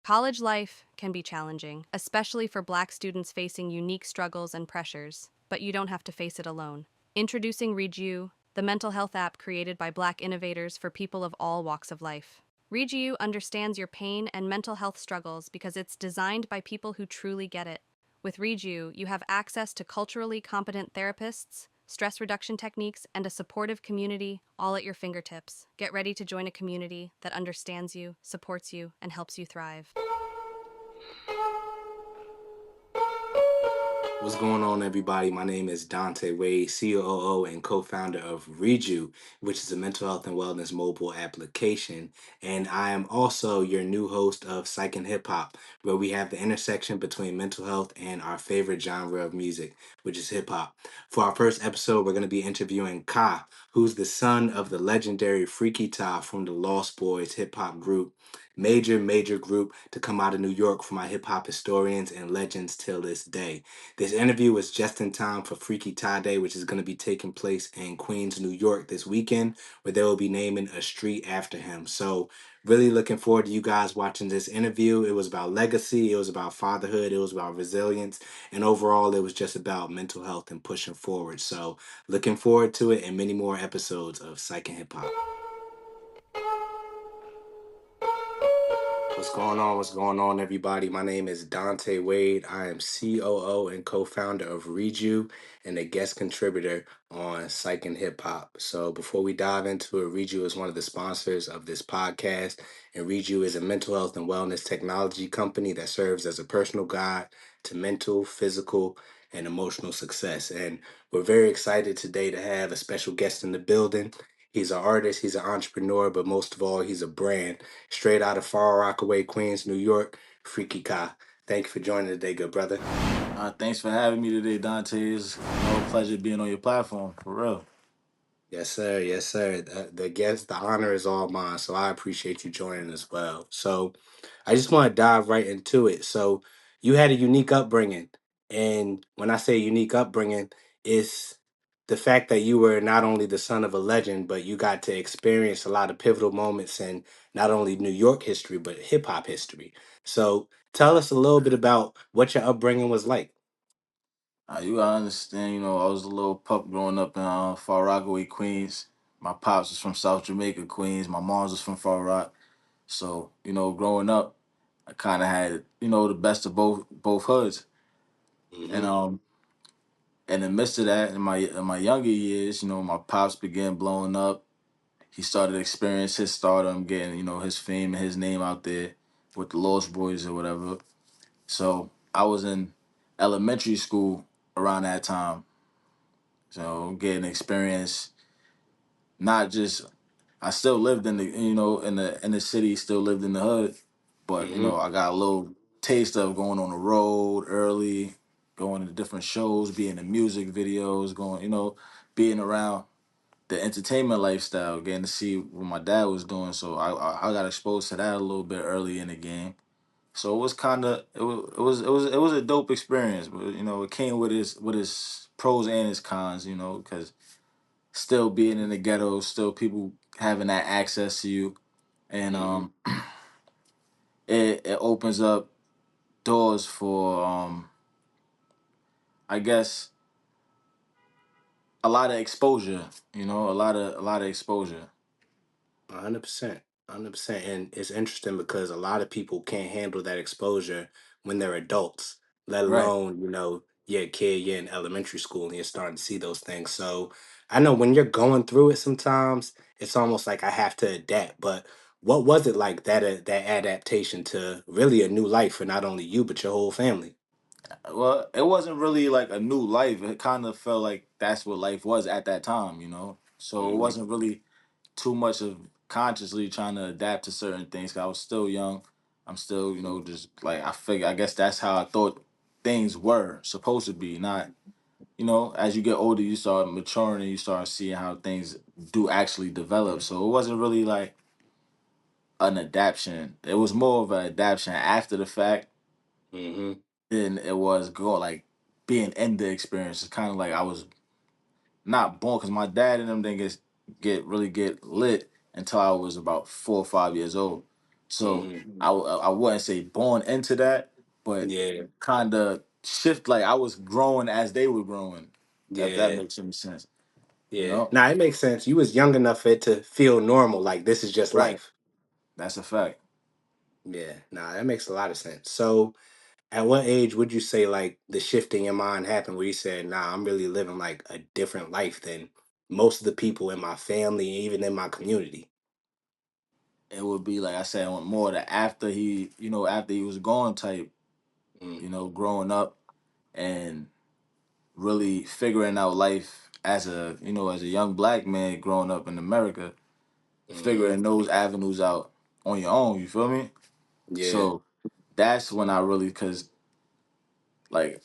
College life can be challenging, especially for Black students facing unique struggles and pressures, but you don't have to face it alone. Introducing Reju, the mental health app created by Black innovators for people of all walks of life. Reju understands your pain and mental health struggles because it's designed by people who truly get it. With Reju, you have access to culturally competent therapists, stress reduction techniques, and a supportive community all at your fingertips. Get ready to join a community that understands you, supports you, and helps you thrive. What's going on, everybody? My name is Dante Wade, COO and co founder of Reju, which is a mental health and wellness mobile application. And I am also your new host of Psych and Hip Hop, where we have the intersection between mental health and our favorite genre of music, which is hip hop. For our first episode, we're going to be interviewing Ka, who's the son of the legendary Freaky Ta from the Lost Boys hip hop group. Major group to come out of New York for my hip hop historians and legends till this day. This interview was just in time for Freaky Tie Day, which is going to be taking place in Queens, New York this weekend, where they will be naming a street after him. So, really looking forward to you guys watching this interview. It was about legacy, it was about fatherhood, it was about resilience, and overall, it was just about mental health and pushing forward. So, looking forward to it and many more episodes of Psych and Hip Hop. What's going on? What's going on, everybody? My name is Dante Wade. I am COO and co founder of Reju and a guest contributor on Psych and Hip Hop. So, before we dive into it, Reju is one of the sponsors of this podcast. And Reju is a mental health and wellness technology company that serves as a personal guide to mental, physical, and emotional success. And we're very excited today to have a special guest in the building. He's an artist, he's an entrepreneur, but most of all, he's a brand straight out of Far Rockaway, Queens, New York, Freaky Ka. Thank you for joining today, good brother. Thanks for having me today, Dante. It's a pleasure being on your platform, for real. Yes, sir. Yes, sir. The guest, the honor is all mine. So I appreciate you joining as well. So I just want to dive right into it. So you had a unique upbringing. And when I say unique upbringing, it's the fact that you were not only the son of a legend, but you got to experience a lot of pivotal moments in not only New York history, but hip hop history. So tell us a little bit about what your upbringing was like. You gotta understand, I was a little pup growing up in Far Rockaway, Queens. My pops was from South Jamaica, Queens. My mom's was from Far Rock. So, growing up, I kind of had, the best of both hoods. And Mm-hmm. in the midst of that, in my younger years, my pops began blowing up. He started to experience his stardom, getting, his fame and his name out there with the Lost Boys or whatever. So I was in elementary school around that time. So getting experience, not just I still lived in the in the city, still lived in the hood, but Mm-hmm. I got a little taste of going on the road early, going to different shows, being in music videos, going being around the entertainment lifestyle, getting to see what my dad was doing. So I got exposed to that a little bit early in the game. So it was kind of it was a dope experience, but it came with its pros and its cons, because still being in the ghetto, still people having that access to you, and Mm-hmm. it opens up doors for I guess a lot of exposure, a lot of exposure. 100%. 100%. And it's interesting because a lot of people can't handle that exposure when they're adults, let Right. alone, you're a kid, you're in elementary school and you're starting to see those things. So I know when you're going through it sometimes, it's almost like I have to adapt. But what was it like that adaptation to really a new life for not only you, but your whole family? Well, it wasn't really like a new life. It kind of felt like that's what life was at that time, So it Hmm. wasn't really too much of consciously trying to adapt to certain things. 'Cause I was still young. I'm still, just like I figure. I guess that's how I thought things were supposed to be. Not, as you get older, you start maturing and you start seeing how things do actually develop. So it wasn't really like an adaptation. It was more of an adaptation after the fact Hmm. than it was go like being in the experience. It's kind of like I was not born because my dad and them didn't get lit until I was about 4 or 5 years old. So Mm-hmm. I wouldn't say born into that, but Yeah. kind of shift, like I was growing as they were growing. If that Yeah. makes any sense, you Yeah. know? Now it makes sense. You was young enough for it to feel normal, like this is just Right. life. That's a fact. Yeah. Nah, that makes a lot of sense. So at what age would you say like the shift in your mind happened where you said, nah, I'm really living like a different life than most of the people in my family, and even in my community? It would be like I said, on more the after he, after he was gone type, Mm, growing up and really figuring out life as a, as a young black man growing up in America, mm-hmm. figuring those avenues out on your own, you feel me? Yeah. So that's when I really, cause like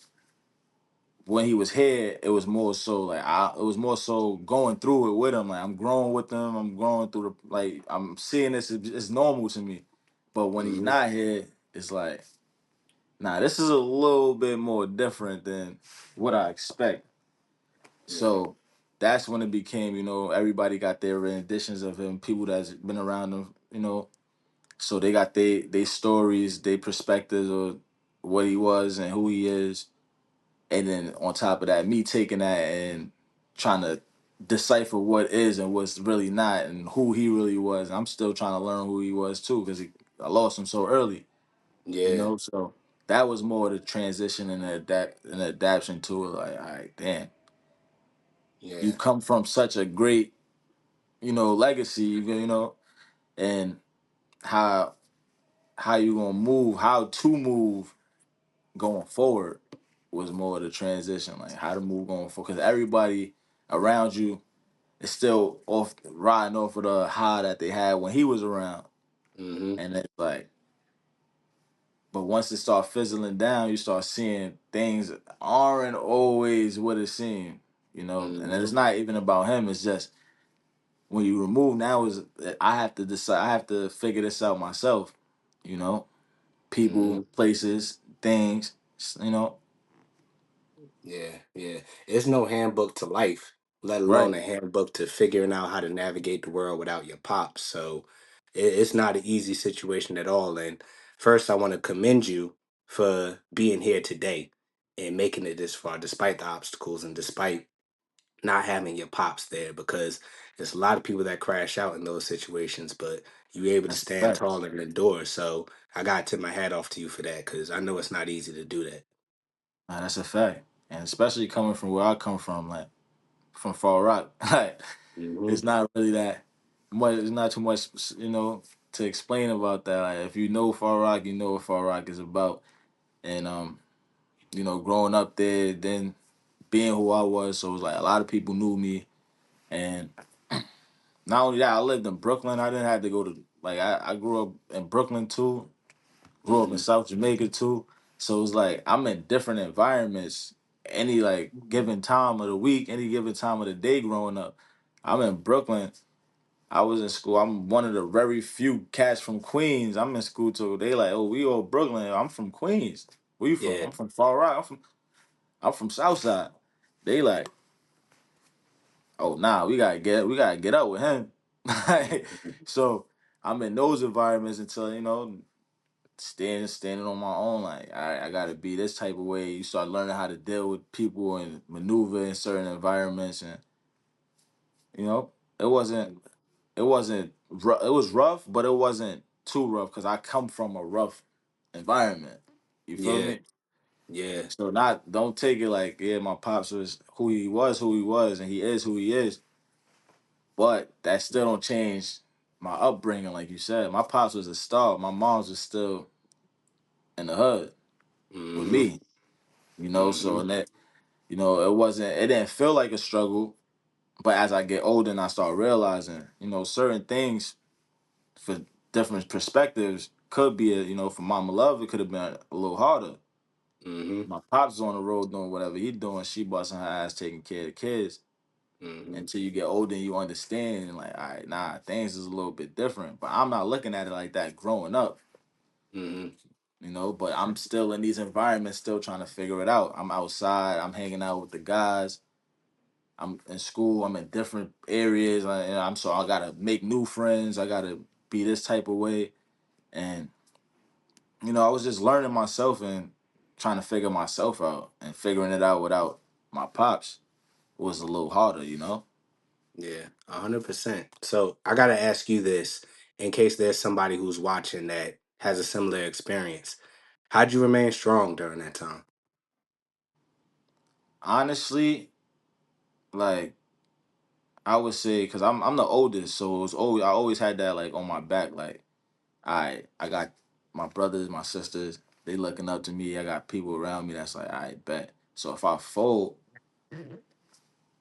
when he was here, it was more so like it was more so going through it with him. Like I'm growing with him. I'm growing through the like I'm seeing this. It's normal to me. But when he's Mm-hmm. not here, it's like, nah, this is a little bit more different than what I expect. Yeah. So that's when it became, everybody got their renditions of him. People that's been around him, so they got they stories, they perspectives of what he was and who he is. And then on top of that, me taking that and trying to decipher what is and what's really not and who he really was. I'm still trying to learn who he was too because I lost him so early, Yeah. So that was more the transition and the adaptation to it. Like, all right, damn, you Yeah. come from such a great, legacy, and how you gonna move, how to move going forward was more of the transition, like how to move going forward. Because everybody around you is still off riding off of the high that they had when he was around, Mm-hmm. and it's like, but once it start fizzling down, you start seeing things aren't always what it seemed, And then Mm-hmm. it's not even about him. It's just when you remove now is I have to decide. I have to figure this out myself, you know. Mm-hmm. People, places, things, you know. Yeah, yeah. It's no handbook to life, let alone Right. a handbook to figuring out how to navigate the world without your pops. So it's not an easy situation at all. And first, I want to commend you for being here today and making it this far, despite the obstacles and despite not having your pops there, because there's a lot of people that crash out in those situations, but you were able to That's a stand fact. tall and endure. So I got to tip my hat off to you for that because I know it's not easy to do that. Nah, that's a fact. And especially coming from where I come from, like from Far Rock, like Hmm. it's not really that much. It's not too much, to explain about that. Like if you know Far Rock, you know what Far Rock is about. And growing up there, then being who I was, so it was like a lot of people knew me. And not only that, I lived in Brooklyn. I didn't have to go to like I grew up in Brooklyn too. Grew up in Hmm. South Jamaica too. So it's like I'm in different environments any like given time of the week, any given time of the day growing up. I'm in Brooklyn. I was in school. I'm one of the very few cats from Queens. I'm in school too. They like, oh, we all Brooklyn. I'm from Queens. Where you from? Yeah. I'm from Far Rock. I'm from Southside. They like, oh nah, we gotta get up with him. Mhm. So I'm in those environments until standing on my own. Like I gotta be this type of way. You start learning how to deal with people and maneuver in certain environments, and you know it wasn't it was rough, but it wasn't too rough because I come from a rough environment. You feel Yeah. me? Yeah. So not don't take it like yeah, my pops was who he was, and he is who he is. But that still don't change my upbringing, like you said. My pops was a star. My mom's was still in the hood with Hmm. me. So Hmm. and that it didn't feel like a struggle, but as I get older and I start realizing, certain things for different perspectives could be for mama love, it could have been a little harder. Hmm. My pops is on the road doing whatever he doing, she busting her ass taking care of the kids. Hmm. Until you get older and you understand and like, all right, nah, things is a little bit different. But I'm not looking at it like that growing up, Hmm. but I'm still in these environments, still trying to figure it out. I'm outside, I'm hanging out with the guys. I'm in school. I'm in different areas. I'm so I gotta make new friends. I gotta be this type of way. And I was just learning myself and trying to figure myself out, and figuring it out without my pops was a little harder. Yeah, 100%. So I gotta ask you this in case there's somebody who's watching that has a similar experience. How'd you remain strong during that time? Honestly, like I would say, because I'm the oldest, so it was always I always had that like on my back. Like I got my brothers, my sisters, they looking up to me. I got people around me that's like, I bet. So if I fold,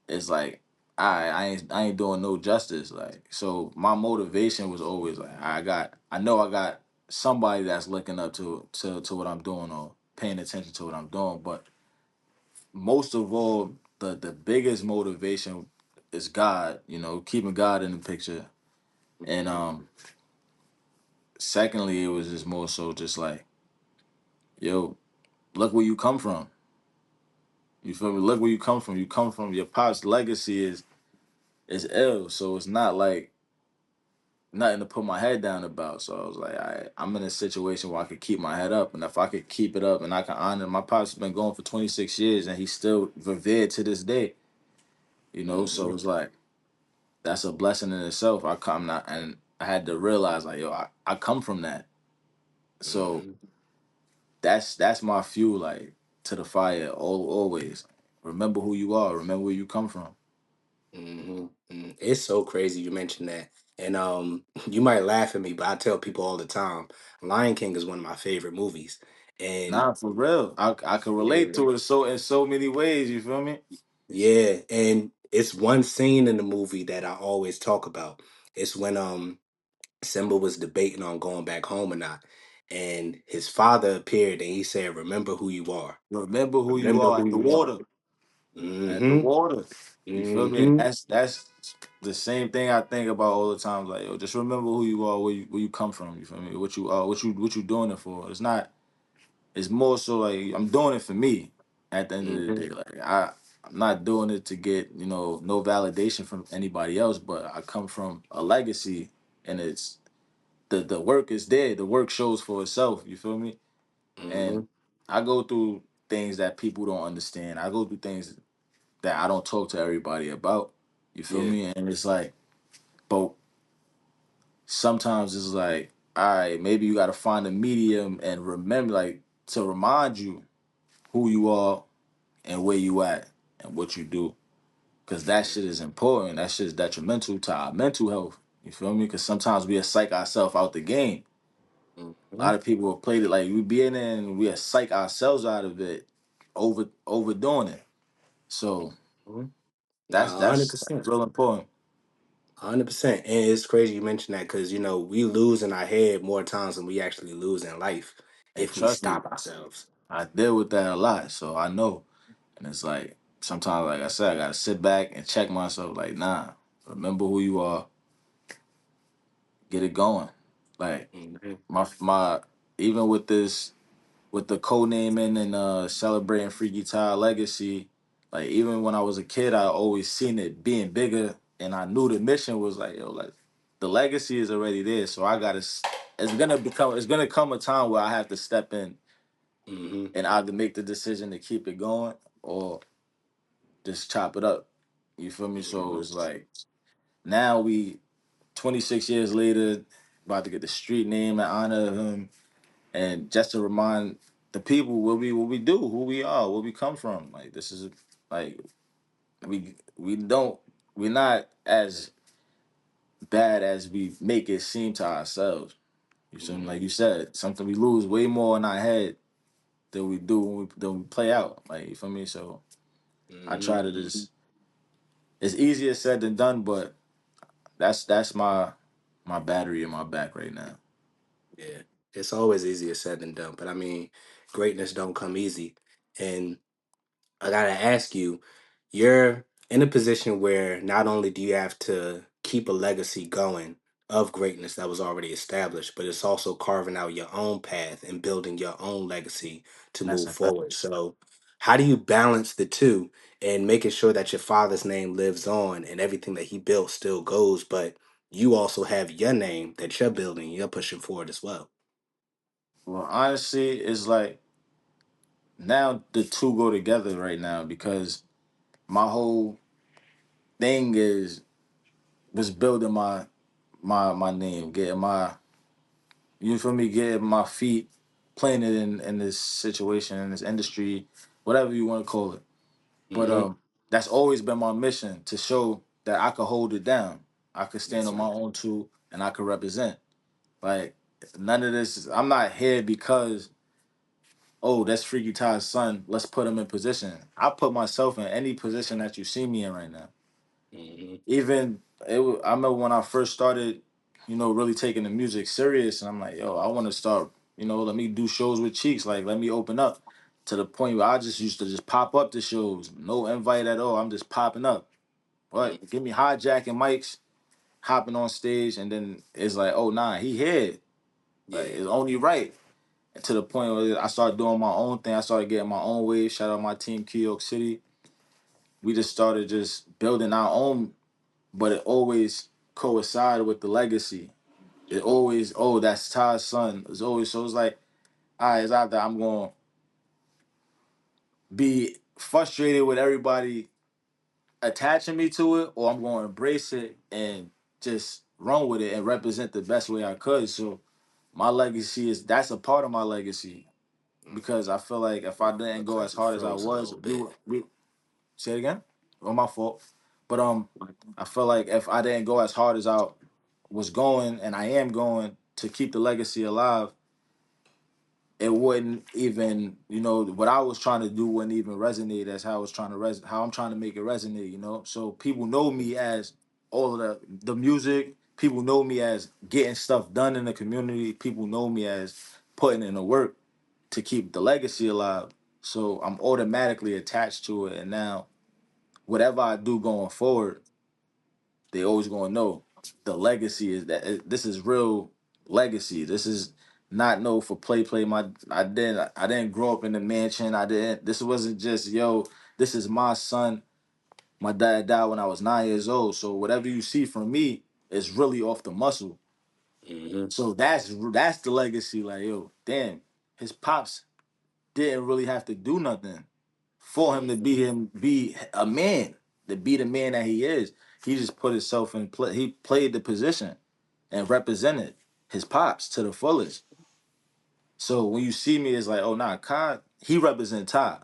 it's like I ain't doing no justice. Like, so my motivation was always like, I know I got somebody that's looking up to what I'm doing, or paying attention to what I'm doing. But most of all, the biggest motivation is God, keeping God in the picture. And secondly, it was just more so just like, yo, look where you come from. You feel me? Look where you come from. You come from your pop's legacy is ill. So it's not like nothing to put my head down about. So I was like, I'm in a situation where I could keep my head up. And if I could keep it up and I can honor, my pop's been going for 26 years and he's still revered to this day. So Mm-hmm. it's like, that's a blessing in itself. I come not, and I had to realize like, yo, I come from that. So Mm-hmm. that's my fuel, like, to the fire, always. Remember who you are. Remember where you come from. Mm-hmm. It's so crazy you mentioned that. And you might laugh at me, but I tell people all the time, Lion King is one of my favorite movies. And Nah, for real. I can relate yeah, to it so in so many ways. You feel me? yeah, and it's one scene in the movie that I always talk about. It's when Simba was debating on going back home or not. And his father appeared and he said, "Remember who you are. Remember who you Remember are who at the you are." water. At the Mm-hmm. water. You feel me? And Mm-hmm. that's the same thing I think about all the time. Like, yo, just remember who you are, where you come from. You feel me? What you are, what you doing it for. It's not. It's more so like I'm doing it for me. At the end of the Mm-hmm. day, like I'm not doing it to get no validation from anybody else. But I come from a legacy, and it's the work is there. The work shows for itself. You feel me? Mm-hmm. And I go through things that people don't understand. I go through things that I don't talk to everybody about. You feel Yeah. me? And it's like, but sometimes it's like, all right, maybe you got to find a medium and remember, like, to remind you who you are and where you at and what you do, because that shit is important. That shit is detrimental to our mental health. You feel me? Because sometimes we psych ourselves out the game. A Mm-hmm. lot of people have played it like we be in it and we psych ourselves out of it, overdoing it. So Mm-hmm. that's Nah, that's 100%. real important. 100%. And it's crazy you mentioned that because, we lose in our head more times than we actually lose in life And if we trust me, stop ourselves. I deal with that a lot, so I know. And it's like sometimes, like I said, I gotta sit back and check myself. Like, nah, remember who you are. Get it going. Like Mm-hmm. my even with this, with the code naming and celebrating Freaky Tile legacy. Like, even when I was a kid, I always seen it being bigger, and I knew the mission was like, yo, like, the legacy is already there. So I gotta. It's gonna come a time where I have to step in Mm-hmm. and either make the decision to keep it going or just chop it up. You feel me? So Mm-hmm. it's like now we 26 years later, about to get the street name in honor of him, and just to remind the people what we do, who we are, where we come from. Like, this is like we don't we're not as bad as we make it seem to ourselves. You feel me? Like Mm-hmm. you said, something we lose way more in our head than we do when we play out. Like, you feel me? So I Mm-hmm. try to just. It's easier said than done, but that's my battery in my back right now. Yeah. It's always easier said than done. But I mean, greatness don't come easy. And I gotta ask you, you're in a position where not only do you have to keep a legacy going of greatness that was already established, but it's also carving out your own path and building your own legacy to That's move a fact. forward. So, how do you balance the two and making sure that your father's name lives on and everything that he built still goes, but you also have your name that you're building, you're pushing forward as well? Well, honestly, it's like now the two go together right now because my whole thing is was building my name, getting my you feel me, getting my feet planted in this situation, in this industry, whatever you want to call it. But Mm-hmm. that's always been my mission to show that I could hold it down. I could stand Yes, on my sir. own too and I could represent. Like none of this I'm not here because oh, that's Freaky Tai's son. Let's put him in position. I put myself in any position that you see me in right now. Mm-hmm. Even I remember when I first started, really taking the music serious, and I'm like, yo, I want to start, let me do shows with Cheeks, like let me open up to the point where I just used to just pop up to shows, no invite at all. I'm just popping up. What? Give me hijacking mics, hopping on stage, and then it's like, oh nah, he here. Like Yeah. it's only right. And to the point where I started doing my own thing. I started getting my own wave. Shout out my team, Key York City. We just started just building our own, but it always coincided with the legacy. It always, oh, that's Ty's son. It's always so it's like, all right, it's either I'm gonna be frustrated with everybody attaching me to it, or I'm gonna embrace it and just run with it and represent the best way I could. So my legacy is that's a part of my legacy because I feel like if I didn't Looks go like as you hard as I froze a was, little bit. we say it again. Oh, my fault. But I feel like if I didn't go as hard as I was going, and I am going to keep the legacy alive, it wouldn't even, what I was trying to do wouldn't even resonate as how I was trying to how I'm trying to make it resonate. So people know me as all of the music. People know me as getting stuff done in the community. People know me as putting in the work to keep the legacy alive. So I'm automatically attached to it, and now whatever I do going forward, they always gonna know the legacy is that this is real legacy. This is not no for play. I didn't grow up in the mansion. I didn't. This wasn't just yo. This is my son. My dad died when I was 9 years old. So whatever you see from me is really off the muscle. Mm-hmm. So that's the legacy. Like yo, damn, his pops didn't really have to do nothing for him to Mm-hmm. be a man, to be the man that he is. He just put himself in play. He played the position and represented his pops to the fullest. So when you see me, it's like, oh nah, Kai, he represents Ty.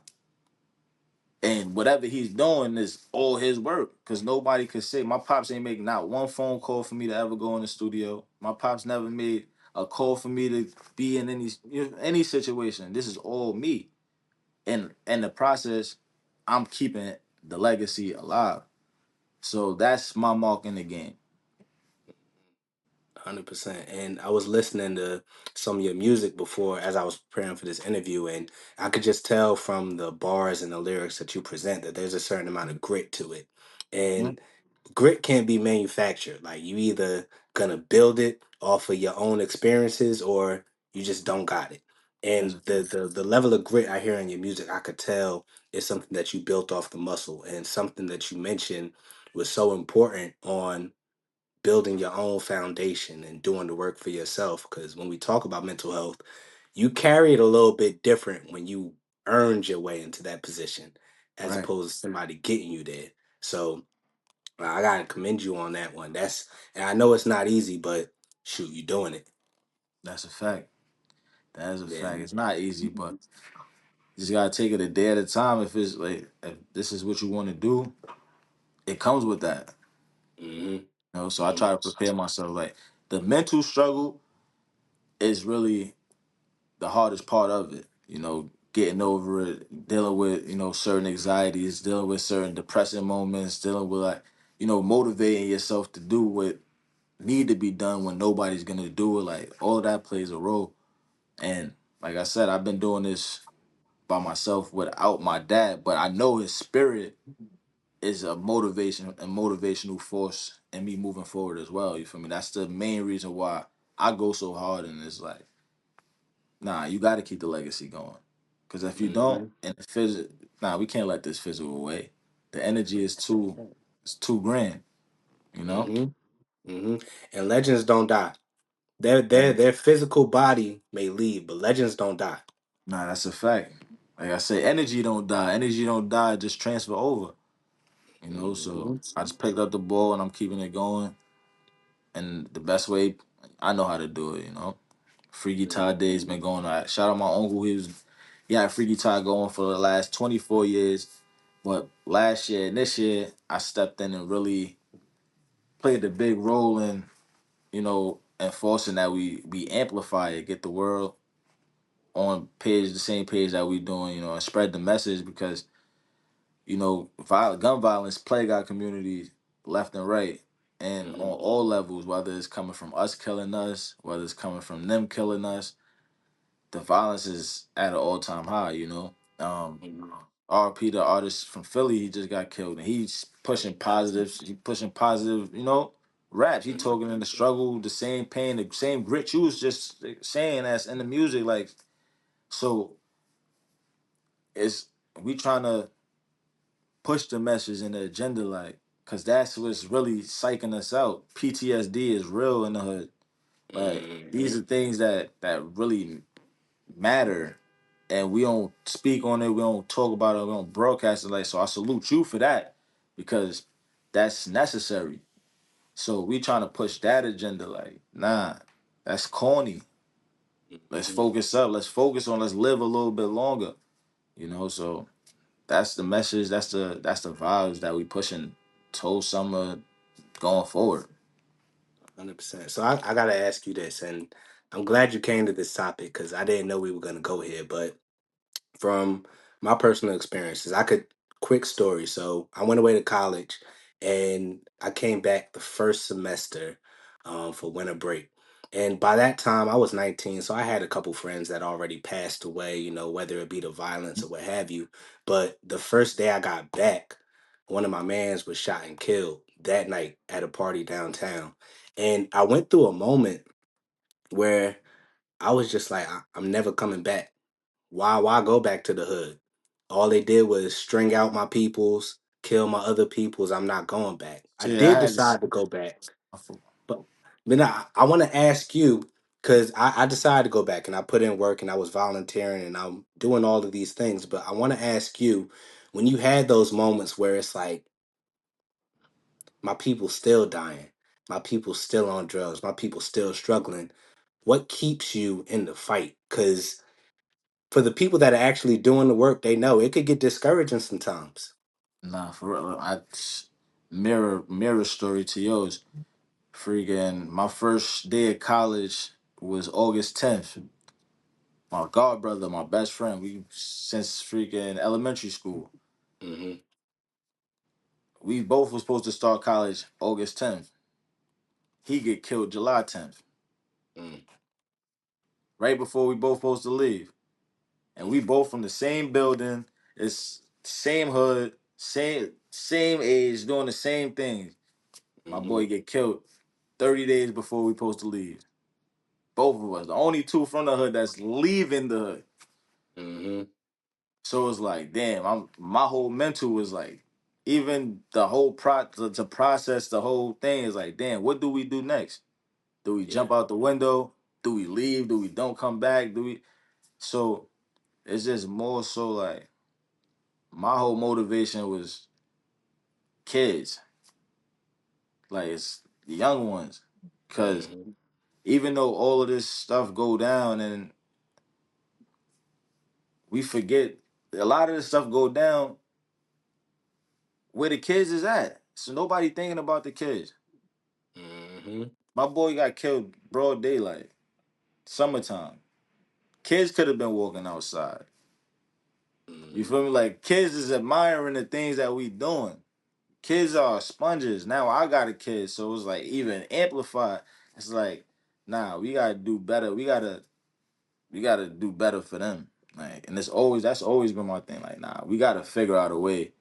And whatever he's doing is all his work. Cause nobody could say my pops ain't making not one phone call for me to ever go in the studio. My pops never made a call for me to be in any situation. This is all me. And in the process, I'm keeping the legacy alive. So that's my mark in the game. 100%. And I was listening to some of your music before as I was preparing for this interview, and I could just tell from the bars and the lyrics that you present that there's a certain amount of grit to it. Mhm. And grit can't be manufactured. Like you either gonna build it off of your own experiences or you just don't got it. That's And a the fact. the the level of grit I hear in your music, I could tell is something that you built off the muscle and something that you mentioned was so important on building your own foundation and doing the work for yourself. Because when we talk about mental health, you carry it a little bit different when you earned your way into that position as Right. opposed to somebody getting you there. So I gotta commend you on that one. And I know it's not easy, but shoot, you doing it. That's a fact. That is a Yeah. fact. It's not easy, but you just gotta take it a day at a time. If it's like if this is what you want to do, it comes with that. Hmm. So I Hmm. try to prepare myself. Like the mental struggle is really the hardest part of it. Getting over it, dealing with certain anxieties, dealing with certain depressing moments, dealing with like motivating yourself to do what need to be done when nobody's gonna do it. Like all of that plays a role. And like I said, I've been doing this by myself without my dad, but I know his spirit is a motivation and motivational force in me moving forward as well. You feel me? That's the main reason why I go so hard and it's like, nah, you gotta keep the legacy going. Cause if you don't, Hmm. and the physical, nah, we can't let this physical away. The energy is it's too grand, you know? Hmm. Hmm. And legends don't die. And Their physical body may leave, but legends don't die. nah, that's a fact. Like I say, energy don't die. Energy don't die. Just transfer over. You know. So Hmm. I just picked up the ball and I'm keeping it going. And the best way I know how to do it. You know. Free guitar days been going on. Shout out my uncle. He had free guitar going for the last 24 years. But last year and this year, I stepped in and really played a big role in, enforcing that we amplify it, get the world on page the same page that we doing, and spread the message because, gun violence plague our communities left and right and on Hmm. all levels, whether it's coming from us killing us, whether it's coming from them killing us, the violence is at an all time high, RP the artist from Philly, he just got killed and he's pushing positives, he pushing positive, raps. He talking in the struggle, the same pain, the same grit you was just saying that's in the music. Like, so it's we trying to push the message and the agenda, like, cause that's what's really psyching us out. PTSD is real in the hood. Like, these Hmm. are things that really matter, and we don't speak on it. We don't talk about it. We don't broadcast it. Like, so I salute you for that because that's necessary. So we trying to push that agenda. Like, nah, that's corny. Let's Hmm. focus up. Let's focus on. Let's live a little bit longer. So that's the message. That's the vibes that we pushing. Whole summer going forward. 100%. So I gotta ask you this, and I'm glad you came to this topic because I didn't know we were gonna go here. But from my personal experiences, I could quick story. So I went away to college, and I came back the first semester for winter break. And by that time, I was 19, so I had a couple friends that already passed away. Whether it be the violence or what have you. But the first day I got back, one of my mans was shot and killed that night at a party downtown. And I went through a moment where I was just like, I'm never coming back. Why go back to the hood? All they did was string out my peoples, kill my other peoples. I'm not going back. I So yeah, I did had this. decide to go back, but I want to ask you because I decided to go back and I put in work and I was volunteering and I'm doing all of these things. But I want to ask you, when you had those moments where it's like my people still dying, my people still on drugs, my people still struggling, what keeps you in the fight? Because for the people that are actually doing the work, they know it could get discouraging sometimes. Nah, for real. Mirror story to yours. Freaking my first day of college was August 10th. My god brother, my best friend, we since freaking elementary school. Hmm. We both were supposed to start college August 10th. He get killed July 10th, Mm. right before we both supposed to leave. And we both from the same building, it's same hood, same age, doing the same things. My Hmm. boy get killed 30 days before we supposed to leave. Both of us, the only two from the hood that's leaving the hood. Hmm. So it's like, damn, my whole mental was like, even the whole to process the whole thing is like, damn, what do we do next? Do we Yeah. jump out the window? Do we leave? Do we don't come back? So it's just more so like my whole motivation was kids, like it's the young ones, because Hmm. even though all of this stuff go down and we forget a lot of this stuff go down where the kids is at. So nobody thinking about the kids. Hmm. My boy got killed broad daylight, summertime. Kids could have been walking outside. You Hmm. feel me? Like kids is admiring the things that we doing. Kids are sponges. Now I got a kid, so it's like even amplified. It's like, nah, we gotta do better. We gotta do better for them. Like, and that's always been my thing. Like, nah, we gotta figure out a way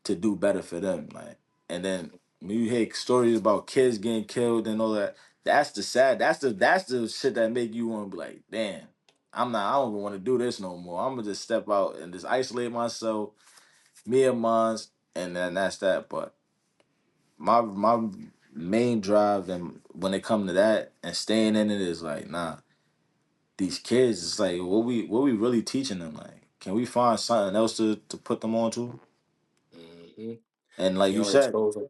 to do better for them. Like, and then when you hear stories about kids getting killed and all that, that's the sad. That's the shit that make you want to be like, damn, I don't even want to do this no more. I'm gonna just step out and just isolate myself, me and mines, and then that's that. But my main drive, and when it come to that and staying in it, is like, nah, these kids, it's like, what we really teaching them? Like, can we find something else to put them on to? Hmm. And If like you you don't said, expose them,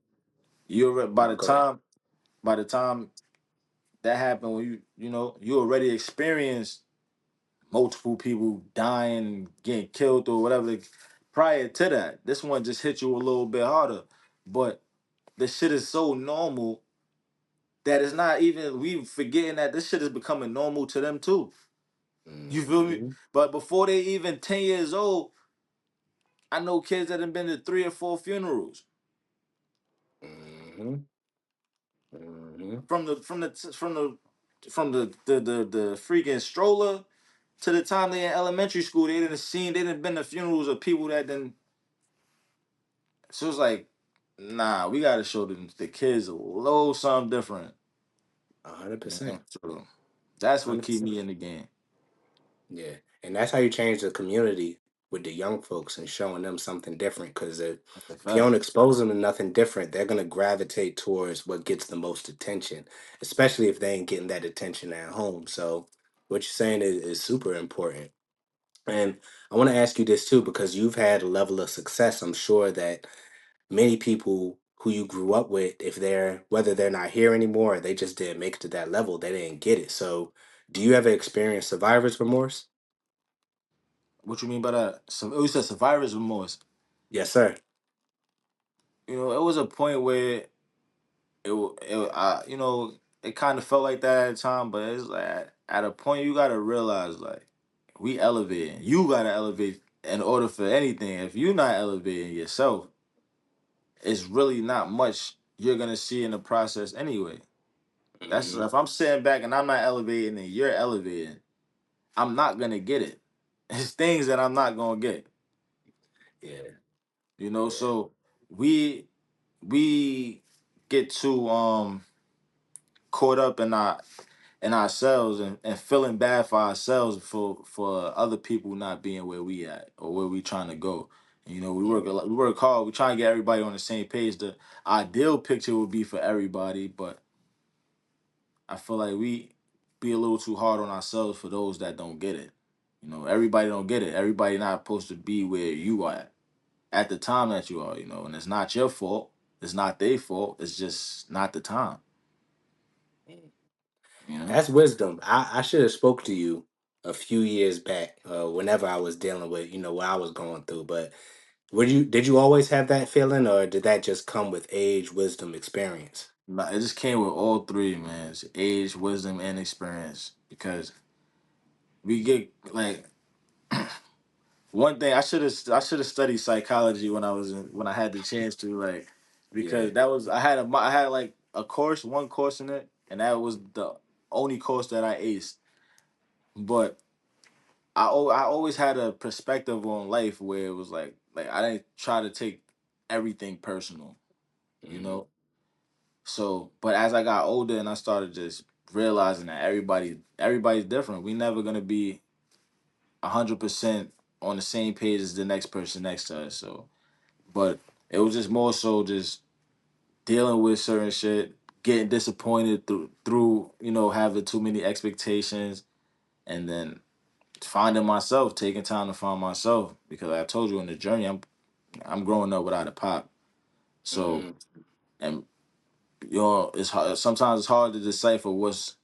by no, the go ahead. time by the time that happened, when you already experienced multiple people dying, getting killed, or whatever. Prior to that, this one just hit you a little bit harder, but the shit is so normal that it's not even, we forgetting that this shit is becoming normal to them too. You feel me? Hmm. But before they even 10 years old, I know kids that have been to 3 or 4 funerals Hmm. Hmm. from the freaking stroller to the time they in elementary school. They didn't been to funerals of people that didn't. So it's like, nah, we gotta show the kids a little something different. A hundred You know? percent. So that's what Hundred keep percent. me in the game. Yeah, and that's how you change the community with the young folks and showing them something different. Because That's a if you fact. don't expose them to nothing different, they're gonna gravitate towards what gets the most attention, especially if they ain't getting that attention at home. So what you're saying is super important. And I want to ask you this too, because you've had a level of success. I'm sure that many people who you grew up with, if they're whether they're not here anymore or they just didn't make it to that level, they didn't get it. So do you ever experience survivor's remorse? What you mean by that? So you said survivor's remorse. Yes, sir. It was a point where it kind of felt like that at the time, but it's like at a point you gotta realize, like, we elevating. You gotta elevate in order for anything. If you're not elevating yourself, it's really not much you're gonna see in the process anyway. That's Hmm. if I'm sitting back and I'm not elevating and you're elevating, I'm not gonna get it. It's things that I'm not gonna get. Yeah, yeah. So we we get too caught up in ourselves, and feeling bad for ourselves for other people not being where we at or where we trying to go. We work a Mm, lot, we work hard. We try and get everybody on the same page. The ideal picture would be for everybody, but I feel like we be a little too hard on ourselves for those that don't get it. Everybody don't get it. Everybody not supposed to be where you are at the time that you are. And it's not your fault. It's not their fault. It's just not the time. mm. You know. That's wisdom. I should have spoke to you a few years back, whenever I was dealing with, what I was going through. But did you always have that feeling, or did that just come with age, wisdom, experience? Nah, it just came with all three, man. It's age, wisdom, and experience. Because we get like one thing. I should have studied psychology when I had the chance to, like, Yeah. because I had like one course in it, and that was the only course that I aced. But I always had a perspective on life where it was like I didn't try to take everything personal, you Hmm. know. So, but as I got older and I started just realizing that everybody's different. We never gonna be 100% on the same page as the next person next to us. So, but it was just more so just dealing with certain shit, getting disappointed through having too many expectations, and then finding myself, taking time to find myself. Because I told you in the journey, I'm growing up without a pop. So, Hmm. and it's hard, sometimes it's hard to decipher what's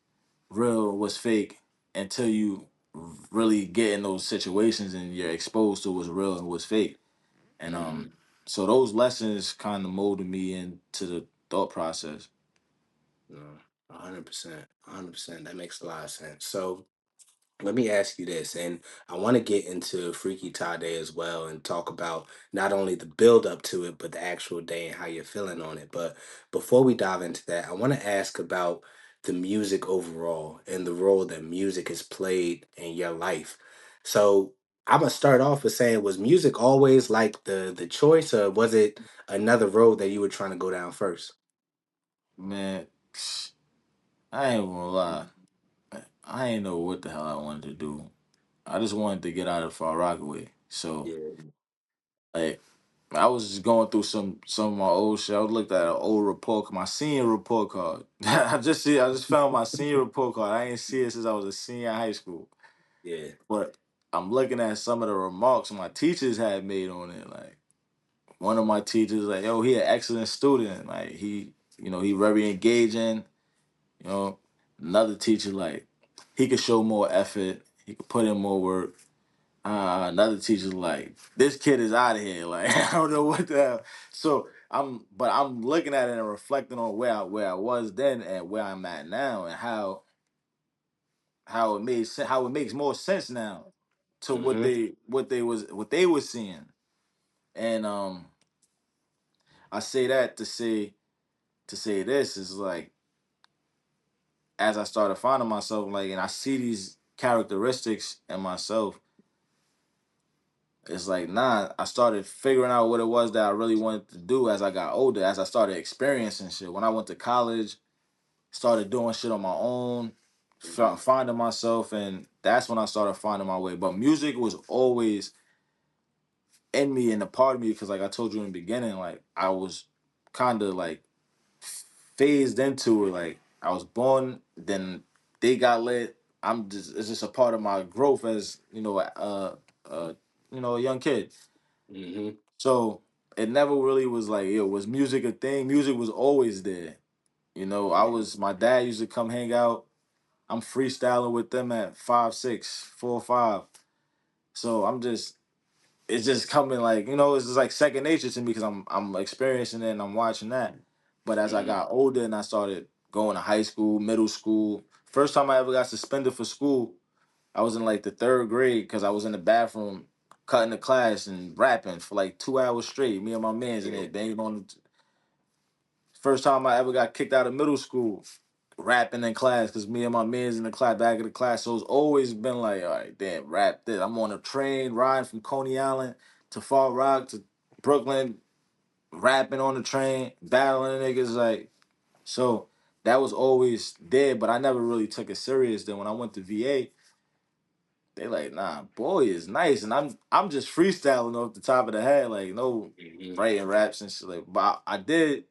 real, what's fake, until you really get in those situations and you're exposed to what's real and what's fake. And Hmm. so those lessons kind of molded me into the thought process. No, 100%. 100%. That makes a lot of sense. So let me ask you this, and I want to get into Freaky Tade as well and talk about not only the build up to it, but the actual day and how you're feeling on it. But before we dive into that, I want to ask about the music overall and the role that music has played in your life. So I'm gonna start off with saying, was music always like the choice, or was it another road that you were trying to go down first? Man, I ain't gonna lie. I ain't know what the hell I wanted to do. I just wanted to get out of Far Rockaway. So, Yeah. like, I was just going through some of my old shit. I looked at an old report, my senior report card. I just found my senior report card. I ain't see it since I was a senior in high school. Yeah. But I'm looking at some of the remarks my teachers had made on it. Like one of my teachers, like, yo, he an excellent student. Like he very engaging. You know, another teacher, like, he could show more effort. He could put in more work. Another teacher's like, this kid is out of here. Like, I don't know what the hell. So I'm looking at it and reflecting on where I was then and where I'm at now, and how it makes more sense now to Mm-hmm. what they was seeing. And I say that to say this is like, as I started finding myself, like, and I see these characteristics in myself, it's like, nah, I started figuring out what it was that I really wanted to do as I got older, as I started experiencing shit. When I went to college, started doing shit on my own, Mm-hmm. finding myself, and that's when I started finding my way. But music was always in me and a part of me, because like I told you in the beginning, like I was kind of like phased into it. Like I was born, then they got lit. It's just a part of my growth as uh, a young kid. Mm-hmm. So it never really was like, yo, was music a thing? Music was always there. Yeah. My dad used to come hang out. I'm freestyling with them at 5'6", 4'5". So it's just coming like, it's just like second nature to me, because I'm experiencing it and I'm watching that. But as I Mm-hmm. got older and I started going to high school, middle school, first time I ever got suspended for school, I was in like the third grade because I was in the bathroom cutting the class and rapping for like 2 hours straight. Me and my mans in Yeah. there banging on. First time I ever got kicked out of middle school, rapping in class because me and my mans in the class, back of the class. So it's always been like, all right, damn, rap this. I'm on a train riding from Coney Island to Far Rock to Brooklyn, rapping on the train, battling niggas. Like, so that was always there, but I never really took it serious. Then when I went to VA, they like, nah, boy is nice, and I'm just freestyling off the top of the head, like no Mm-hmm. writing raps and shit. Like, but I did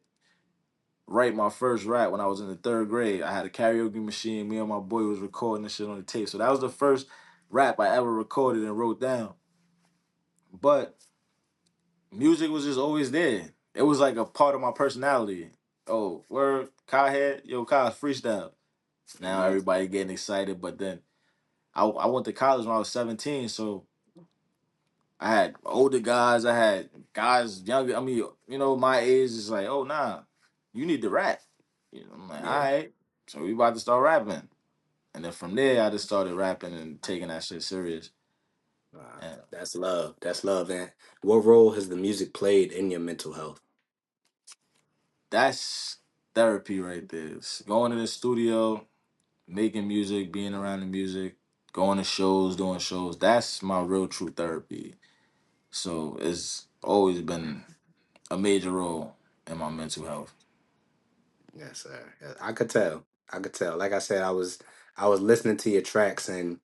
write my first rap when I was in the third grade. I had a karaoke machine. Me and my boy was recording this shit on the tape. So that was the first rap I ever recorded and wrote down. But music was just always there. It was like a part of my personality. Oh, word, Kai head, yo, Kai freestyle. Now Mm-hmm. everybody getting excited, but then I went to college when I was 17, so I had older guys, I had guys younger. I mean, my age is like, oh nah, you need to rap. I'm like, all Yeah. right. So we about to start rapping. And then from there I just started rapping and taking that shit serious. And That's love. That's love, man. What role has the music played in your mental health? that's therapy right there. It's going to the studio, making music, being around the music, going to shows, doing shows. That's my real true therapy. So it's always been a major role in my mental health. Yes, sir. Yeah, I could tell. I could tell. Like I said, I was listening to your tracks and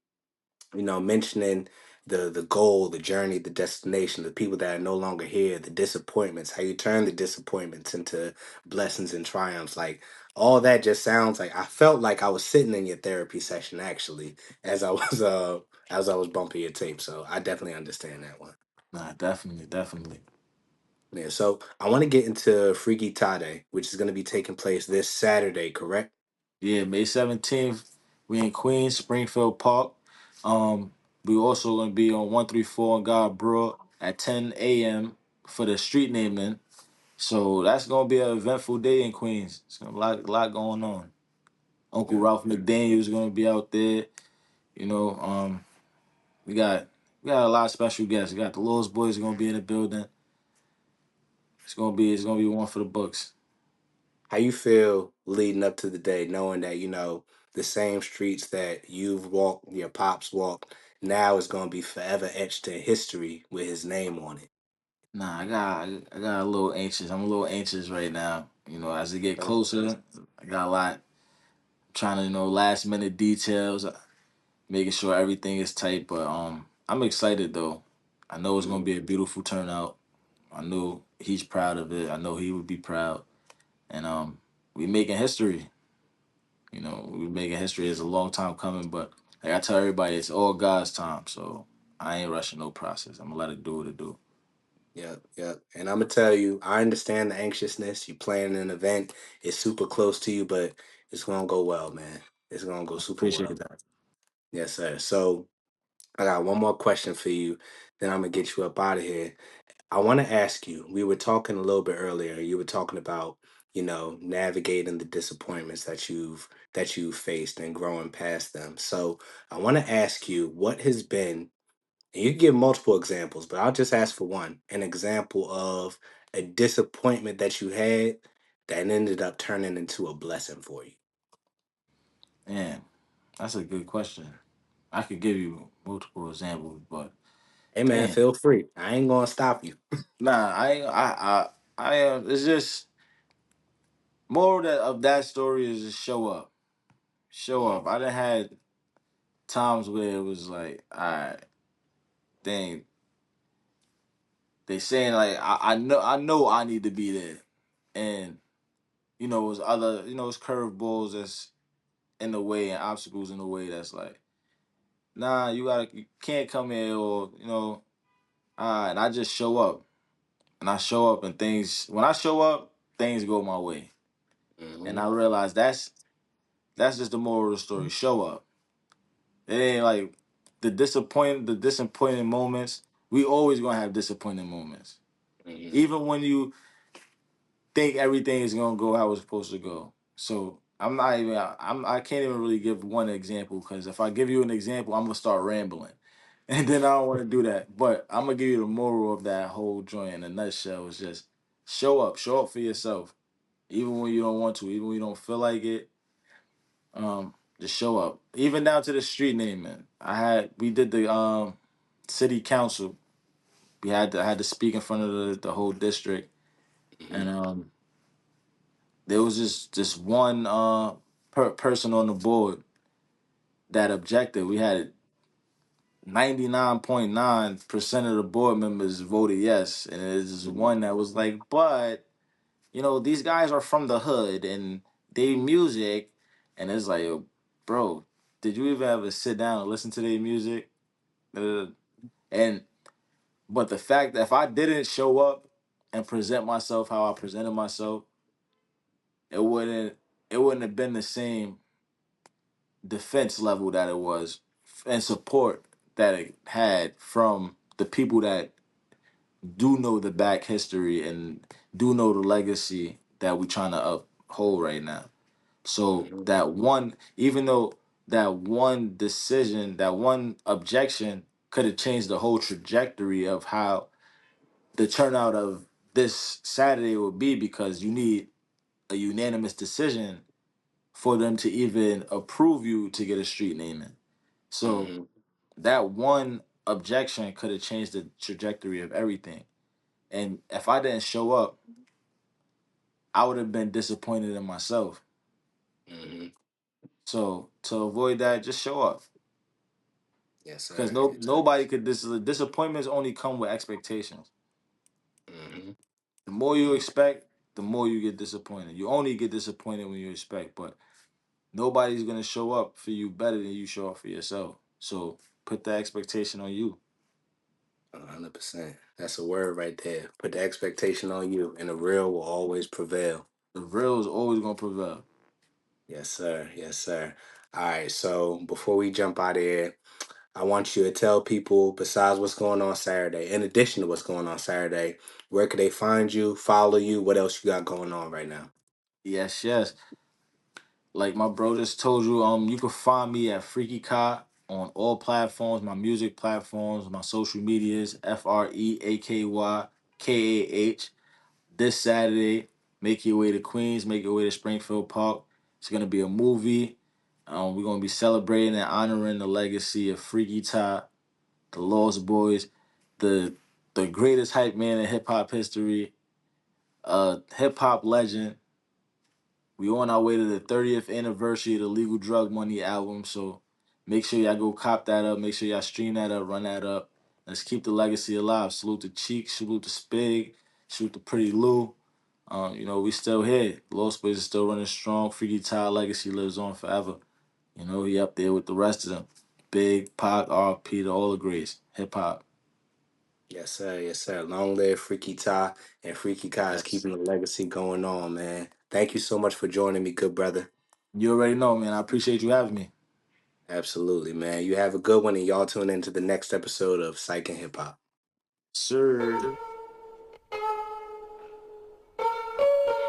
mentioning the goal, the journey, the destination, the people that are no longer here, the disappointments, how you turn the disappointments into blessings and triumphs. Like all that just sounds like I felt like I was sitting in your therapy session actually as I was bumping your tape. So I definitely understand that one. Nah, definitely, definitely. Yeah, so I want to get into Freaky Tade, which is going to be taking place this Saturday, correct? Yeah, May 17th, we in Queens, Springfield Park. Um, we also gonna be on 134 on God Broad at 10 a.m. for the street naming. So that's gonna be an eventful day in Queens. It's gonna a lot going on. Uncle Good. Ralph McDaniel is gonna be out there. You know, we got we got a lot of special guests. We got the Lost Boys gonna be in the building. It's gonna be one for the books. How you feel leading up to the day, knowing that the same streets that you've walked, your pops walked, now is going to be forever etched in history with his name on it. Nah, I got a little anxious. I'm a little anxious right now. As it get Okay. closer, I got a lot trying to last minute details, making sure everything is tight. But I'm excited though. I know it's gonna Mhm. be a beautiful turnout. I knew he's proud of it. I know he would be proud, and we making history. You know, we making history. It's a long time coming, but like I tell everybody, it's all God's time. So I ain't rushing no process. I'm gonna let it do what it do. Yep, yep. And I'm gonna tell you, I understand the anxiousness. You planning an event, it's super close to you, but it's gonna go well, man. It's gonna go super Appreciate well. that. Yes, sir. So I got one more question for you, then I'm gonna get you up out of here. I want to ask you, we were talking a little bit earlier. You were talking about, navigating the disappointments that you've faced and growing past them. So I want to ask you, what has been, and you can give multiple examples, but I'll just ask for one, an example of a disappointment that you had that ended up turning into a blessing for you. Man, that's a good question. I could give you multiple examples, but Hey man, damn, feel free. I ain't gonna stop you. nah, I ain't- I it's just more of that story is just show up, show up. Mhm, I done had times where it was like, all right, dang, they saying like I know I need to be there, and it was other it's curveballs that's in the way and obstacles in the way that's like, nah, you can't come here, or and I just show up, and I show up, and things when I show up, things go my way, and mhm, I realize that's just the moral of the story. Show up. It ain't like the disappointing moments. We always gonna have disappointing moments, mhm, even when you think everything is gonna go how it's supposed to go. So I can't even really give one example, because if I give you an example, I'm gonna start rambling, and then I don't want to do that. But I'm gonna give you the moral of that whole joint in a nutshell. Is just show up for yourself, even when you don't want to, even when you don't feel like it. Just show up, even down to the street naming. We did the city council. I had to speak in front of the whole district, and mhm, there was just one person on the board that objected. We had 99.9% of the board members voted yes, and there's just mhm, one that was like, but these guys are from the hood and they music, and it's like, yo, bro, did you even ever sit down and listen to their music? Uh, and but the fact that if I didn't show up and present myself how I presented myself, it wouldn't it wouldn't have been the same defense level that it was, and support that it had from the people that do know the back history and do know the legacy that we trying to uphold right now. So mhm, that one, even though that one decision, that one objection could have changed the whole trajectory of how the turnout of this Saturday would be, because you need a unanimous decision for them to even approve you to get a street naming. So mhm, that one objection could have changed the trajectory of everything. And if I didn't show up, I would have been disappointed in myself. mhm. So to avoid that, just show up. Yes, Because sir. Yes, sir. nobody could disappointments only come with expectations. Mhm, The more you mhm. expect, the more you get disappointed. You only get disappointed when you expect, but nobody's gonna show up for you better than you show up for yourself. So put that expectation on you. 100%. That's a word right there. Put the expectation on you, and the real will always prevail. The real is always gonna prevail. Yes, sir. Yes, sir. All right. So before we jump out of here, I want you to tell people, besides what's going on Saturday, in addition to what's going on Saturday, where could they find you, follow you? What else you got going on right now? Yes, yes. Like my bro just told you, you can find me at Freaky Cop on all platforms, my music platforms, my social medias, FreakyKah. This Saturday, make your way to Queens, make your way to Springfield Park. It's gonna be a movie. We're gonna be celebrating and honoring the legacy of Freaky Top, the Lost Boys, the the greatest hype man in hip hop history, hip hop legend. We on our way to the 30th anniversary of the Legal Drug Money album, so make sure y'all go cop that up. Make sure y'all stream that up, run that up. Let's keep the legacy alive. Salute to Cheek, salute to Spig, Shoot the Pretty Lou. We still here. Lost Boys is still running strong. Freaky Tile legacy lives on forever. He up there with the rest of them. Big, Pac, RP, to all the greats. Hip hop. Yes, sir. Yes, sir. Long live Freaky Ty, and Freaky Kai is Yes. keeping the legacy going on, man. Thank you so much for joining me, good brother. You already know, man. I appreciate you having me. Absolutely, man. You have a good one, and y'all tune into the next episode of Psych and Hip Hop. Sir.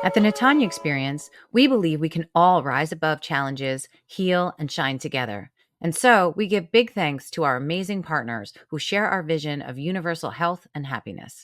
At the Natanya Experience, we believe we can all rise above challenges, heal, and shine together. And so we give big thanks to our amazing partners who share our vision of universal health and happiness.